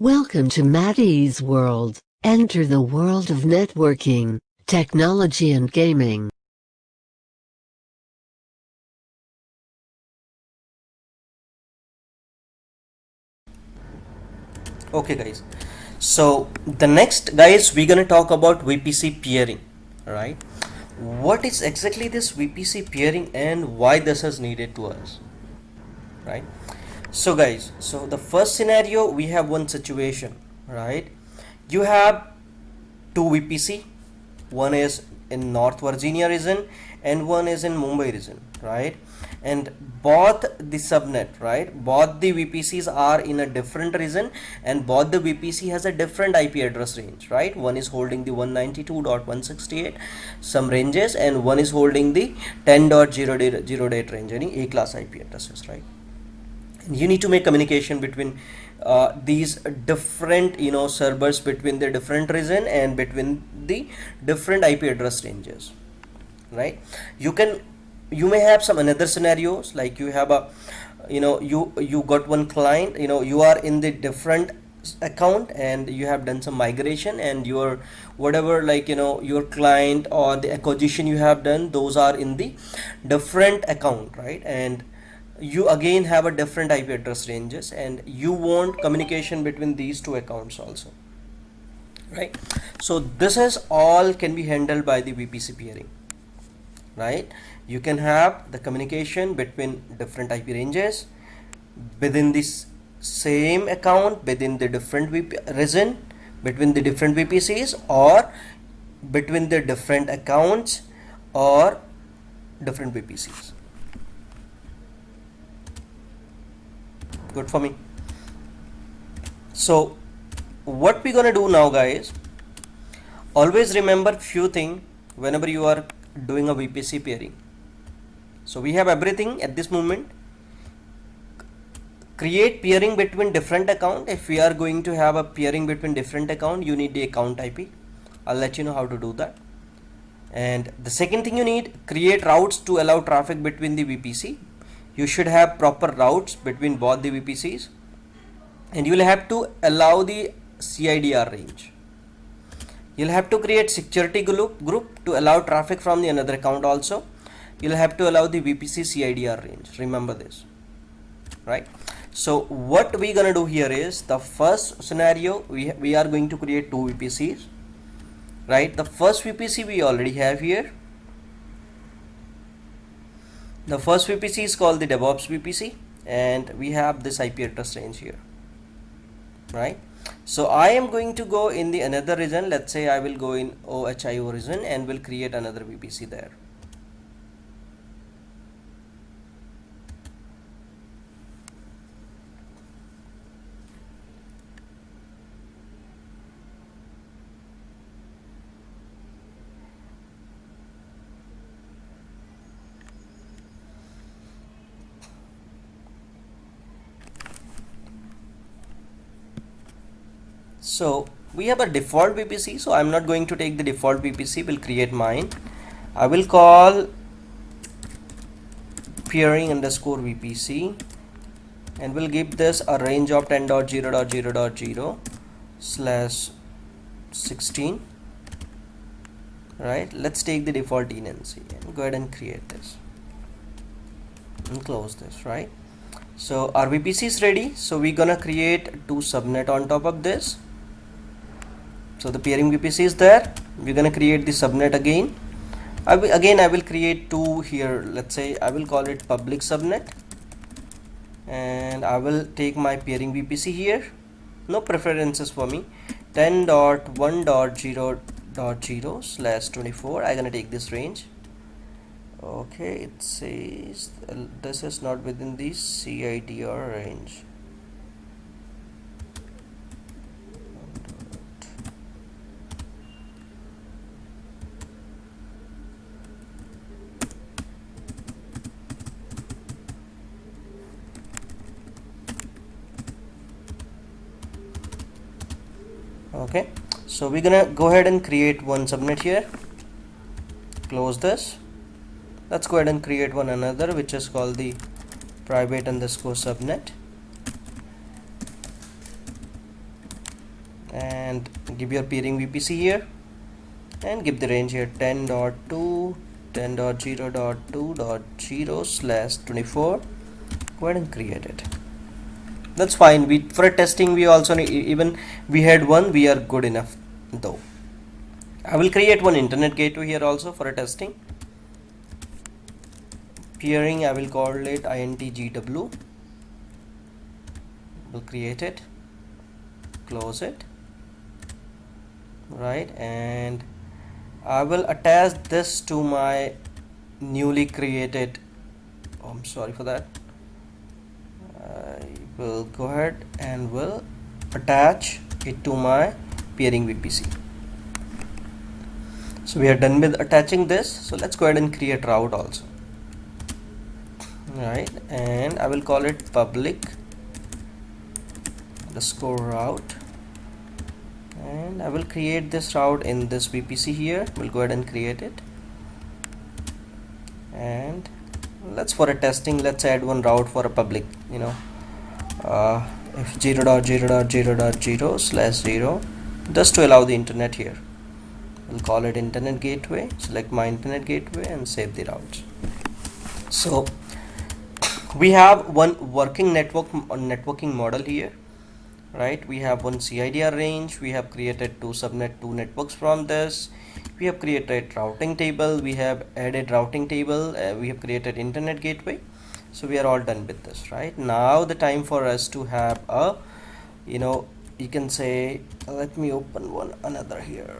Welcome to Maddie's World. Enter the world of networking, technology and gaming. Okay guys, so the next guys we're gonna talk about VPC peering, right? What is exactly this VPC peering and why this is needed to us, right? So guys, so the first scenario, we have one situation, right? You have two VPC, one is in North Virginia region and one is in Mumbai region, right? And both the subnet, right, both the VPCs are in a different region and both the VPC has a different IP address range, right? One is holding the 192.168 some ranges and one is holding the 10.0.0.8 range, any A class IP addresses, right? You need to make communication between these different servers between the different region and between the different IP address ranges, right? You may have some another scenarios, like you have a you got one client, you are in the different account and you have done some migration and your whatever, like your client or the acquisition you have done, those are in the different account, right? And you again have a different IP address ranges and you want communication between these two accounts also, right? So this is all can be handled by the VPC peering, right? You can have the communication between different IP ranges within this same account, within the different region, between the different VPCs, or between the different accounts or different VPCs. Good for me. So what we're gonna do now guys, always remember few things whenever you are doing a VPC peering. So we have everything at this moment. Create peering between different account. If we are going to have a peering between different account, you need the account IP. I'll let you know how to do that. And the second thing you need, create routes to allow traffic between the VPC. You should have proper routes between both the VPCs and you will have to allow the CIDR range. You'll have to create security group to allow traffic from the another account also. You'll have to allow the VPC CIDR range. Remember this, right? So what we're gonna do here is, the first scenario, we are going to create two VPCs, right? The first VPC we already have here. The first VPC is called the DevOps VPC and we have this IP address range here, right? So I am going to go in the another region. Let's say I will go in OHIO region and will create another VPC there. So we have a default VPC, so I'm not going to take the default VPC, will create mine. I will call peering underscore VPC and we'll give this a range of 10.0.0.0/16, right? Let's take the default tenancy and go ahead and create this and close this, right? So our VPC is ready, so we're gonna create two subnet on top of this. So the peering VPC is there. We're gonna create the subnet again. I will create two here. Let's say I will call it public subnet and I will take my peering VPC here. No preferences for me. 10.1.0.0/24. I'm gonna take this range. Okay, it says this is not within the CIDR range. Okay, so we're gonna go ahead and create one subnet here. Close this. Let's go ahead and create one another, which is called the private underscore subnet. and give your peering VPC here and give the range here 10.2 10.0.2.0/24. Go ahead and create it. That's fine. We for a testing we also need, even we had one, we are good enough though. I will create one internet gateway here also for a testing. Peering, I will call it intgw. We'll create it, close it, right, and I will attach this to my newly created, oh, I'm sorry for that. I will go ahead and will attach it to my peering VPC. So we are done with attaching this. So let's go ahead and create route also, right, and I will call it public underscore route, and I will create this route in this VPC here. We'll go ahead and create it, and let's for a testing, let's add one route for a public, if 0.0.0.0/0, just to allow the internet here. We'll call it internet gateway, select my internet gateway and save the routes. So we have one working networking model here, right? We have one CIDR range, we have created two networks from this, we have created routing table, we have added routing table, we have created internet gateway. So we are all done with this. Right now the time for us to have a, you can say, let me open one another here,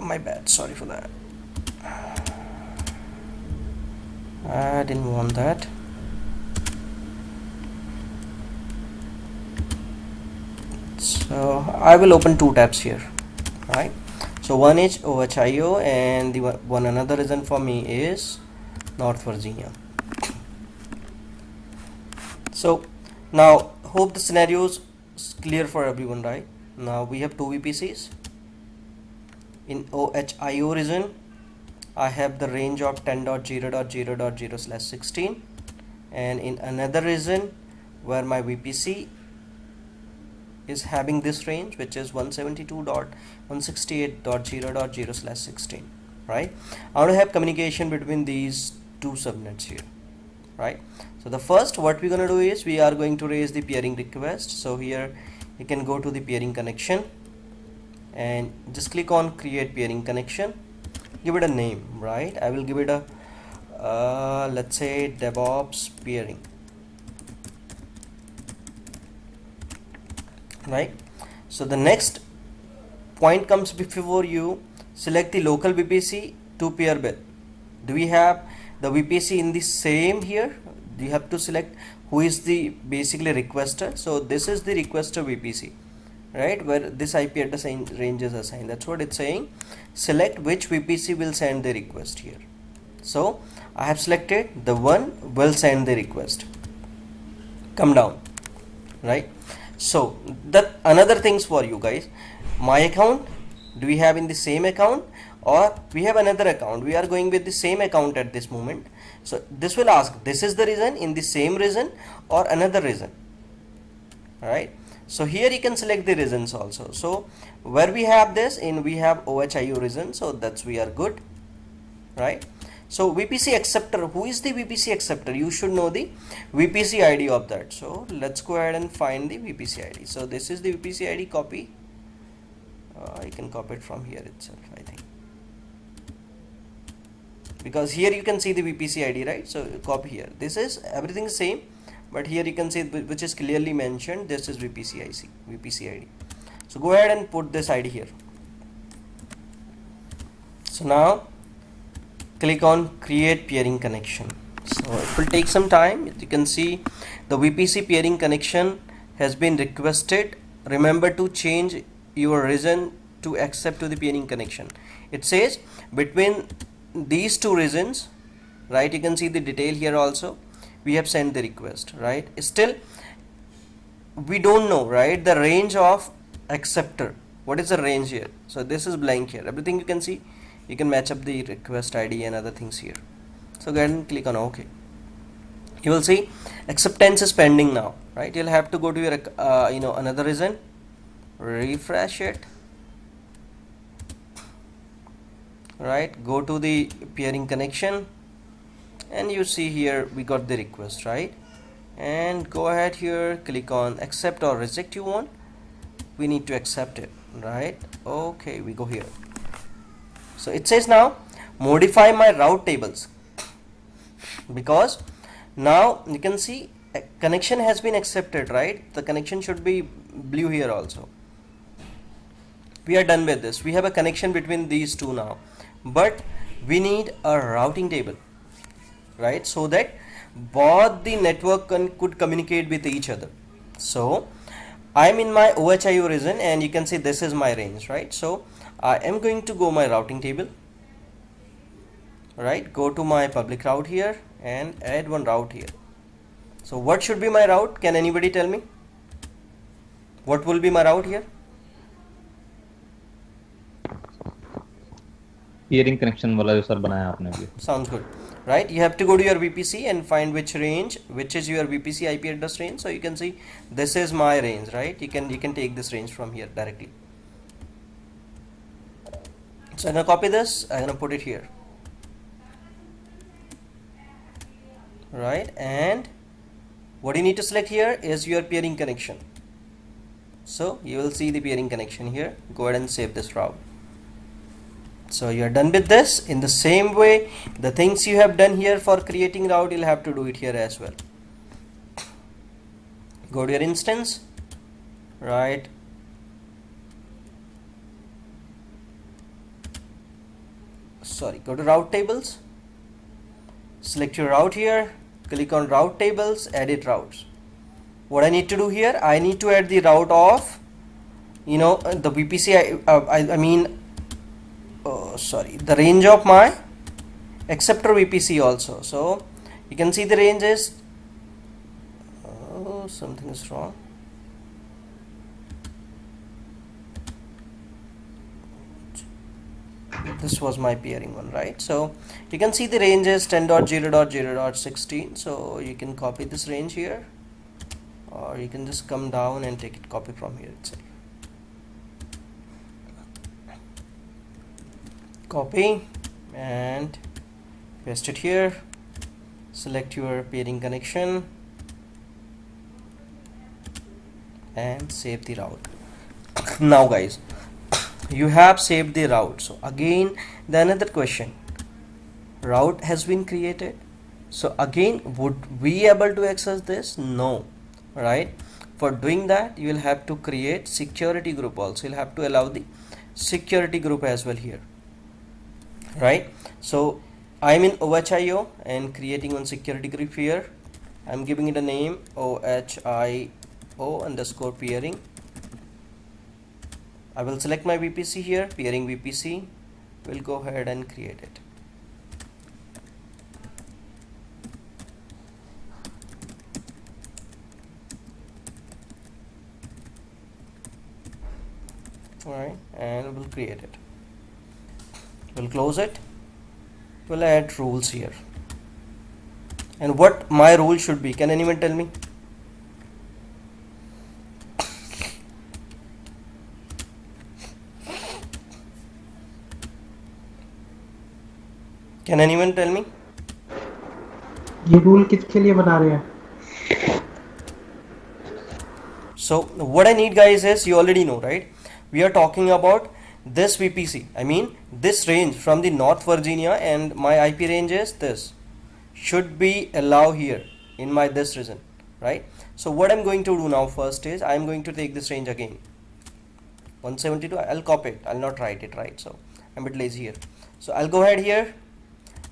my bad, sorry for that, I didn't want that. So I will open two tabs here, right? So one is OHIO and the one another reason for me is North Virginia. So now hope the scenario is clear for everyone, right? Now we have two VPCs. In OHIO region I have the range of 10.0.0.0/16, and in another region where my VPC is having this range, which is 172.168.0.0/16, right? I want to have communication between these two subnets here, right? So the first what we're going to do is we are going to raise the peering request. So here you can go to the peering connection and just click on create peering connection, give it a name, right? I will give it a let's say DevOps peering, right? So the next point comes before you select the local VPC to pair with. Do we have the VPC in the same here? You have to select who is the basically requester. So this is the requester VPC, right, where this IP address range is assigned. That's what it's saying. Select which VPC will send the request here. So I have selected the one will send the request. Come down, right? So that another things for you guys, my account, do we have in the same account or we have another account? We are going with the same account at this moment. So this will ask, this is the reason in the same reason or another reason, right? So here you can select the reasons also. So where we have this in, we have OHIO reason, so that's we are good, right? So VPC acceptor, who is the VPC acceptor? You should know the VPC ID of that. So let's go ahead and find the VPC ID. So this is the VPC ID, copy. I can copy it from here itself, I think, because here you can see the VPC ID, right? So copy here. This is everything is same, but here you can see which is clearly mentioned. This is VPC ID. So go ahead and put this ID here. So now click on create peering connection. So it will take some time. You can see the VPC peering connection has been requested. Remember to change your region to accept to the peering connection. It says between these two regions, right? You can see the detail here also. We have sent the request, right? Still we don't know, right, the range of acceptor. What is the range here? So this is blank here. Everything you can see, you can match up the request ID and other things here. So go ahead and click on OK. You will see acceptance is pending now, right? You'll have to go to your another region refresh it, right? Go to the peering connection, and you see here we got the request, right? And go ahead here, click on accept or reject you want. We need to accept it, right? Okay, we go here. So it says now modify my route tables, because now you can see a connection has been accepted, right? The connection should be blue here also. We are done with this. We have a connection between these two now, but we need a routing table, right? So that both the network could communicate with each other. So I'm in my OHIO region, and you can see this is my range, right? So I am going to go my routing table, right? Go to my public route here and add one route here. So what should be my route? Can anybody tell me what will be my route here? peering connection वाला जो sir बनाया आपने भी. Sounds good, right? You have to go to your VPC and find which range, which is your VPC IP address range. So you can see this is my range, right? You can take this range from here directly. So I'm gonna copy this, I'm gonna put it here, right? And what you need to select here is your peering connection. So you will see the peering connection here. Go ahead and save this route. So you are done with this. In the same way, the things you have done here for creating route, you'll have to do it here as well. Go to your instance, right? Sorry, go to route tables, select your route here, click on route tables, edit routes. What I need to do here, I need to add the route of, the VPC, the range of my acceptor VPC also. So you can see the range is, something is wrong. This was my peering one, right? So you can see the range is 10.0.0.16. So you can copy this range here, or you can just come down and take it, copy from here itself. Copy and paste it here. Select your peering connection and save the route. Now guys, you have saved the route. So again, the another question, route has been created. So again, would we able to access this? No, right? For doing that, you will have to create security group also. You'll have to allow the security group as well here, right? So I'm in OHIO and creating one security group here. I'm giving it a name OHIO_peering. I will select my VPC here, peering VPC. We'll go ahead and create it. Alright, and we'll create it. We'll close it. We'll add rules here. And what my rule should be, can anyone tell me? Can anyone tell me? ये rule किसके लिए बना रहे हैं? So what I need guys is, you already know, right? We are talking about this VPC. I mean this range from the North Virginia, and my IP range is this. Should be allow here in my this region, right? So what I'm going to do now first is, I'm going to take this range again. 172, I'll copy it. I'll not write it, right? So I'm a bit lazy here. So I'll go ahead here.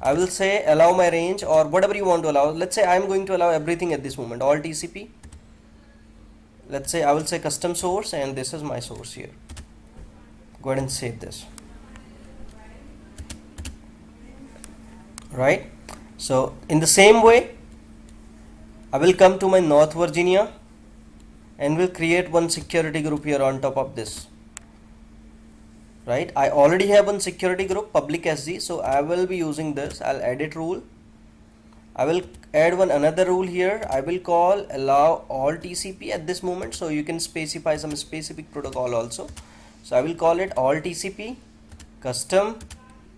I will say allow my range, or whatever you want to allow. Let's say I'm going to allow everything at this moment, all TCP. Let's say I will say custom source, and this is my source here. Go ahead and save this. Right? So in the same way, I will come to my North Virginia and will create one security group here on top of this. Right? I already have one security group, public SG, so I will be using this. I'll edit rule. I will add one another rule here. I will call allow all TCP at this moment, so you can specify some specific protocol also. So I will call it all TCP custom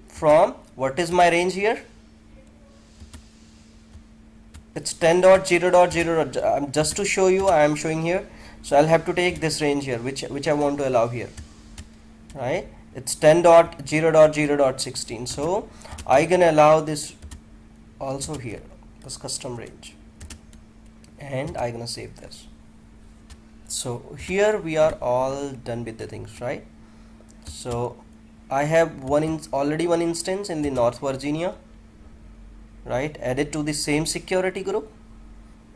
from, what is my range here? It's 10.0.0. Just to show you, I am showing here. So I'll have to take this range here, which I want to allow here, right? It's 10.0.0.16. So I can allow this also here, this custom range, and I'm gonna save this. So here we are all done with the things, right? So I have already one instance in the North Virginia, right, added to the same security group,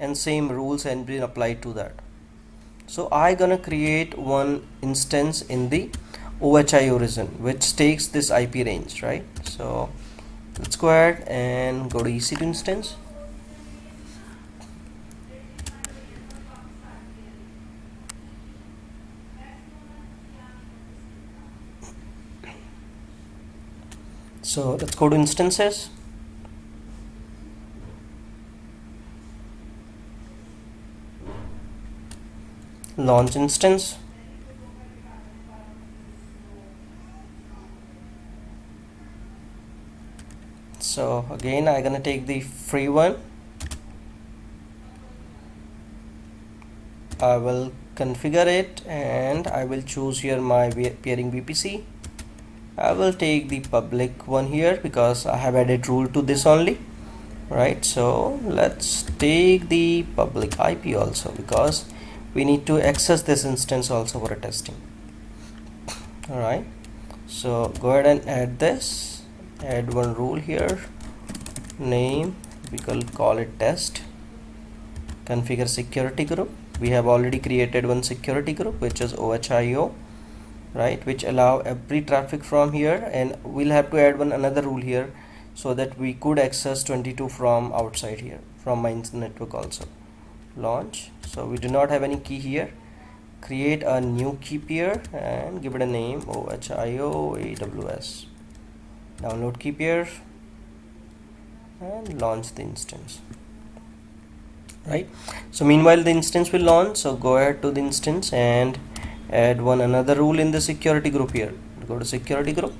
and same rules and been applied to that. So I gonna create one instance in the OHIO region which takes this IP range, right? So let's go ahead and go to EC2 instance. So let's go to instances. Launch instance. So again I'm gonna take the free one. I will configure it and I will choose here my peering VPC. I will take the public one here because I have added rule to this only, right? So let's take the public IP also because we need to access this instance also for a testing. All right, so go ahead and add this, add one rule here, name, we will call it test, configure security group. We have already created one security group which is OHIO, right, which allow every traffic from here, and we'll have to add one another rule here so that we could access 22 from outside here from my network also. Launch. So we do not have any key here. Create a new key pair and give it a name OHIO AWS. Download key pair and launch the instance, right? So meanwhile the instance will launch. So go ahead to the instance and add one another rule in the security group here. Go to security group.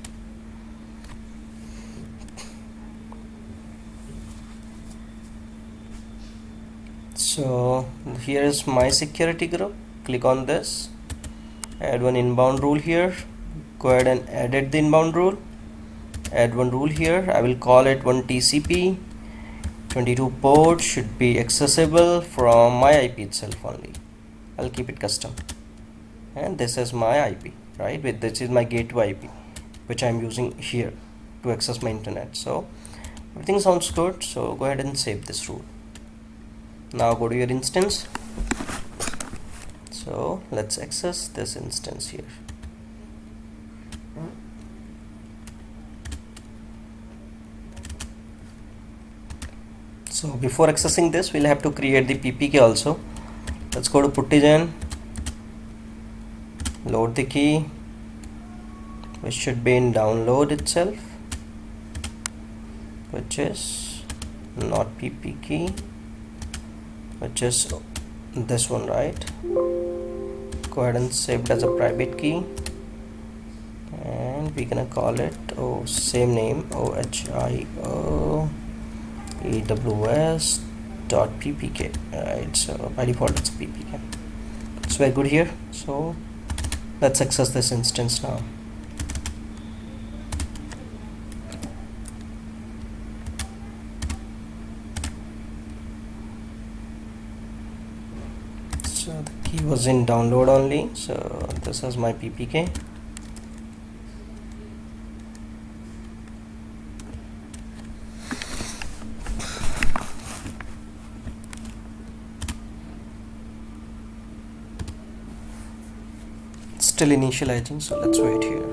So here is my security group. Click on this, add one inbound rule here. Go ahead and edit the inbound rule. Add one rule here. I will call it one TCP. 22 port should be accessible from my IP itself only. I'll keep it custom. And this is my IP, right? With this is my gateway IP, which I'm using here to access my internet. So everything sounds good. So go ahead and save this rule. Now go to your instance. So let's access this instance here. So before accessing this, we'll have to create the PPK also. Let's go to puttigen, load the key, which should be in download itself, which is not PPK, which is this one, right? Go ahead and save it as a private key, and we're gonna call it same name OHIO AWS.ppk, right? So by default it's ppk. It's very good here. So let's access this instance now. So the key was in download only. So this is my ppk. Still initializing, so let's wait here.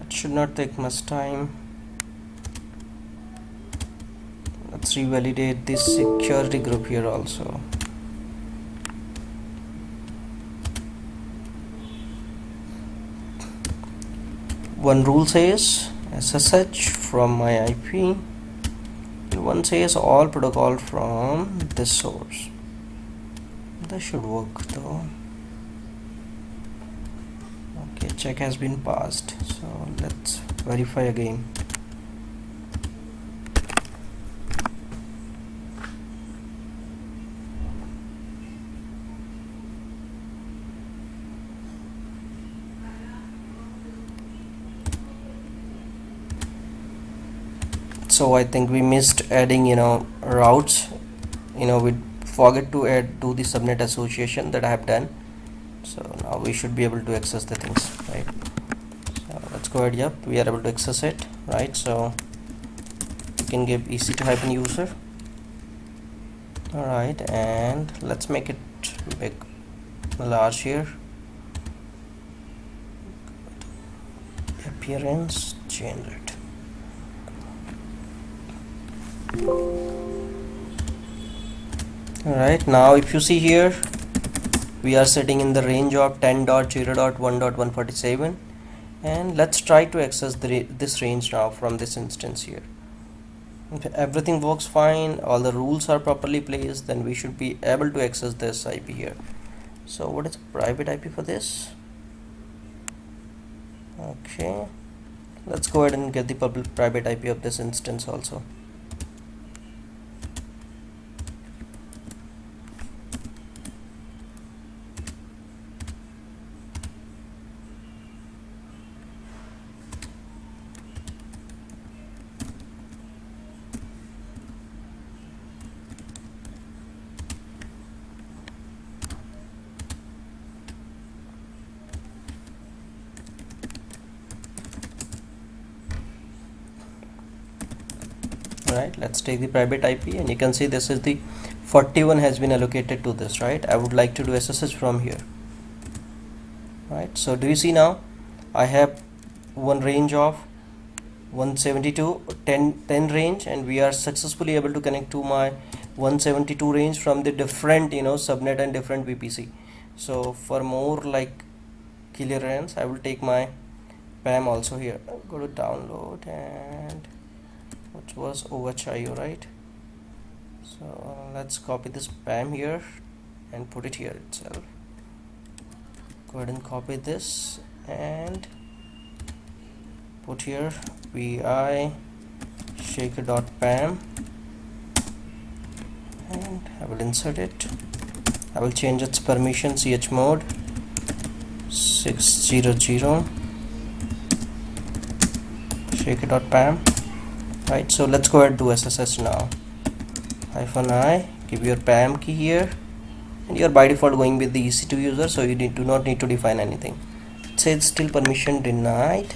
It should not take much time. Let's revalidate this security group here also. One rule says SSH from my IP, and one says all protocol from this source. That should work though. Okay, check has been passed, so let's verify again. So I think we missed adding routes. We forget to do the subnet association that I have done. So now we should be able to access the things, right? So let's go ahead. Yep, we are able to access it, right? So you can give ec2-user. All right, and let's make it big, large here. Appearance, generate. Alright, now if you see here, we are sitting in the range of 10.0.1.147, and let's try to access this range now from this instance here. If everything works fine, all the rules are properly placed, then we should be able to access this IP here. So what is the private IP for this? Okay, let's go ahead and get the public private IP of this instance also. Right, let's take the private IP, and you can see this is the 41 has been allocated to this, right? I would like to do SSH from here, right? So do you see now I have one range of 172 10 range, and we are successfully able to connect to my 172 range from the different subnet and different VPC. So for more like clearance, I will take my PAM also here. Go to download, and which was OHIO, right? So let's copy this PAM here and put it here itself. Go ahead and copy this and put here vi shaker.pam, and I will insert it. I will change its permission chmod 600 shaker.pam. Right, so let's go ahead and do SSH now. -I, give your PAM key here, and you're by default going with the EC2-user, so you do not need to define anything. It says still permission denied.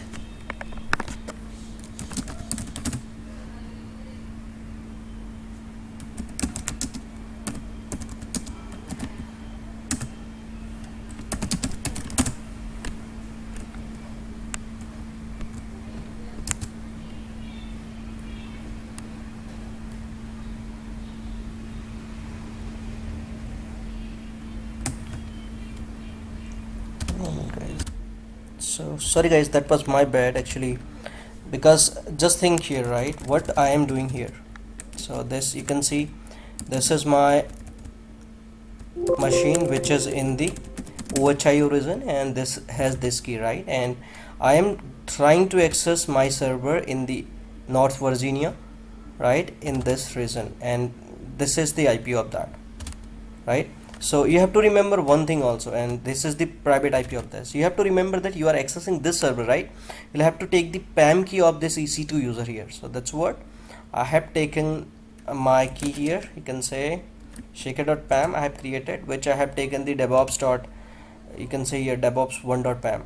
So sorry guys, that was my bad actually, because just think here, right, what I am doing here. So this, you can see this is my machine which is in the OHIO region, and this has this key, right, and I am trying to access my server in the North Virginia, right, in this region, and this is the IP of that, right? So you have to remember one thing also, and this is the private IP of this. You have to remember that you are accessing this server, right? You'll have to take the PAM key of this EC2 user here. So that's what I have taken. My key here, you can say shaker.pam I have created, which I have taken the DevOps dot, you can say here DevOps1.pam,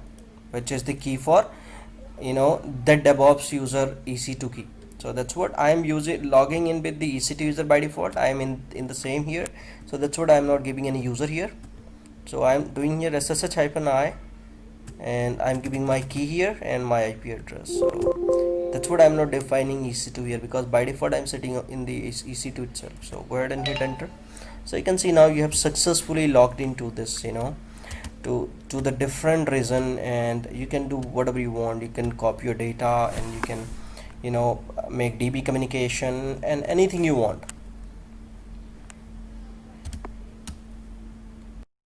which is the key for that DevOps user EC2 key. So that's what I am using, logging in with the EC2 user by default. I am in the same here, so that's what I am not giving any user here. So I am doing here SSH-I, and I'm giving my key here and my IP address. So That's what I'm not defining EC2 here, because by default I'm setting up in the EC2 itself. So go ahead and hit enter. So you can see now you have successfully logged into this, to the different region, and you can do whatever you want. You can copy your data, and you can make DB communication and anything you want.